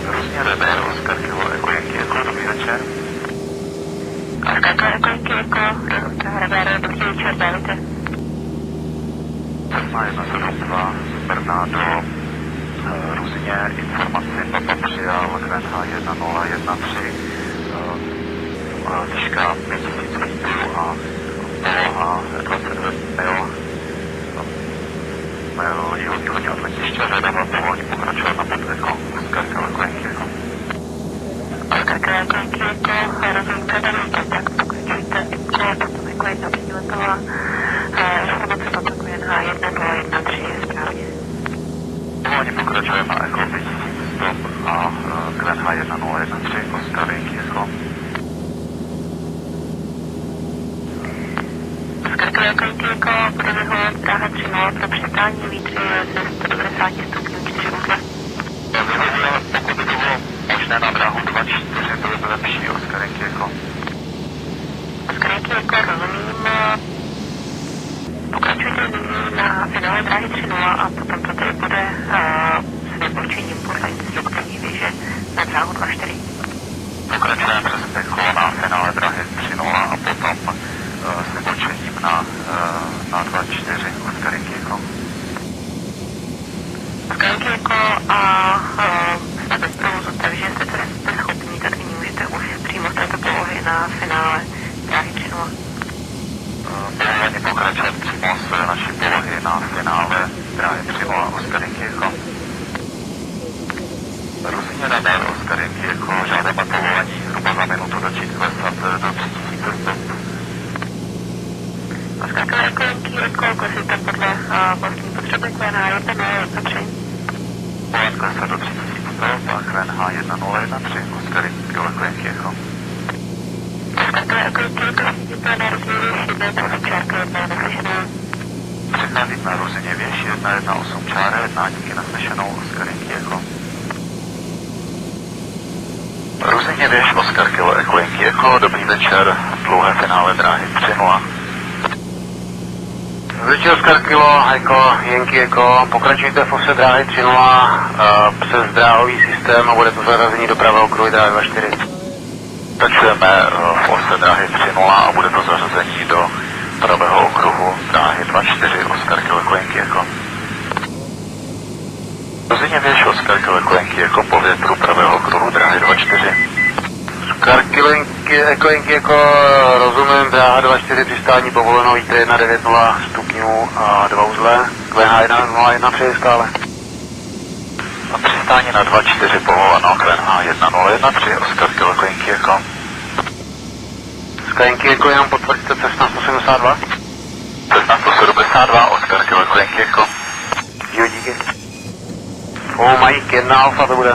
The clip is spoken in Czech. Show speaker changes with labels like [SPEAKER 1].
[SPEAKER 1] Různě DB, Oskar Kilo, Eko Yankee Eko, dobrý večer.
[SPEAKER 2] Oskar Kilo, Eko Yankee Eko, Rebéro, dobrý večer, dávajte.
[SPEAKER 1] Cessna 172 z Brna do Ruzině, informaci Papa přijal QNH 1013, výška 5000 metrů a poloha 29 mil jihovýchodně od letiště Řadava, povolání pokračovat na podvěko Oskar Kilo, Eko Yankee Eko.
[SPEAKER 2] Oskar Kilo, Eko Yankee Eko, rozumíte, daný kontakt, pokračujte Eko, potom Eko 1 příletová, informace Papa QNH 1013 je správně.
[SPEAKER 1] Povolání pokračuje na Eko 5000 stop a QNH 1013, Oskar Yankee Eko.
[SPEAKER 2] Oskar Kilo, Eko Yankee Eko, bude vyholat Praha 3.0 pro přistání vítry ze 190 stupňů 4 uzle.
[SPEAKER 1] Vyhodila, pokud by bylo možné na dráhu 2.4, bylo by lepší Oskar Yankee Eko.
[SPEAKER 2] Oskar Yankee Eko, rozumím. Pokračujte nyní na finále dráhy 3.0 a potom to tady bude s vybočením podle instruktorní věže na dráhu 2.4.
[SPEAKER 1] Pokračujeme přes Echo na finále dráhy 3.0 a potom s vybočením na 2.4 Oskar Yankee Eko.
[SPEAKER 2] Oskar Yankee Eko a jste bez provozu, takže jste schopni, tak nyní můžete už přímo z této polohy na finále dráhy 3.0.
[SPEAKER 1] Povolání pokračuje přímo z naší polohy na finále dráhy 3.0 Oskar Yankee Eko. Ruzině dané Oskar Yankee Eko, žádáme povolání zhruba za minutu začít klesat do 3000 stop.
[SPEAKER 2] Oskar Kilo, Eko Yankee Eko, klesíte podle vlastní potřeby QNH 1013.
[SPEAKER 1] Povolání klesat do 3000 stop a QNH 1013 Oskar Kilo, Eko Yankee Eko.
[SPEAKER 2] Oskar Kilo, Eko Yankee Eko, vidíte na Ruzině věž 118 čárka 1 naslyšenou.
[SPEAKER 1] Přichází na Ruzině věž 118 čára 1, díky naslyšenou Oskar Yankee Eko. Ruzině věž Oskar Kilo, Eko Yankee Eko, dobrý večer, dlouhé finále dráhy 3.0.
[SPEAKER 3] Večer Oskar Kilo, Eko Yankee Eko, pokračujte v ose dráhy 3.0 přes dráhový systém a bude to zařazení do pravého kruhu dráhy 2.4.
[SPEAKER 1] Pokračujeme v ose dráhy 3.0 a bude to zařazení do pravého okruhu dráhy 2.4 Oskar Kilo, Eko Yankee Eko. Ruzině věž Oskar Kilo, Eko Yankee Eko, po větru pravého okruhu dráhy 2.4.
[SPEAKER 3] Oskar Kilo, Eko Yankee Eko, rozumím, dráha 2.4 přistání povoleno, vítr 1.90 stupňů a 2 uzle, QNH 1013 stále.
[SPEAKER 1] A přistání na 2.4 povoleno, QNH 1013 Oskar Kilo, Eko Yankee Eko.
[SPEAKER 3] Oskar Yankee Eko, jenom potvrďte Cessna 172.
[SPEAKER 1] Cessna 172 Oskar Kilo, Eko Yankee Eko.
[SPEAKER 3] Jo, díky. Mike 1 alfa to bude.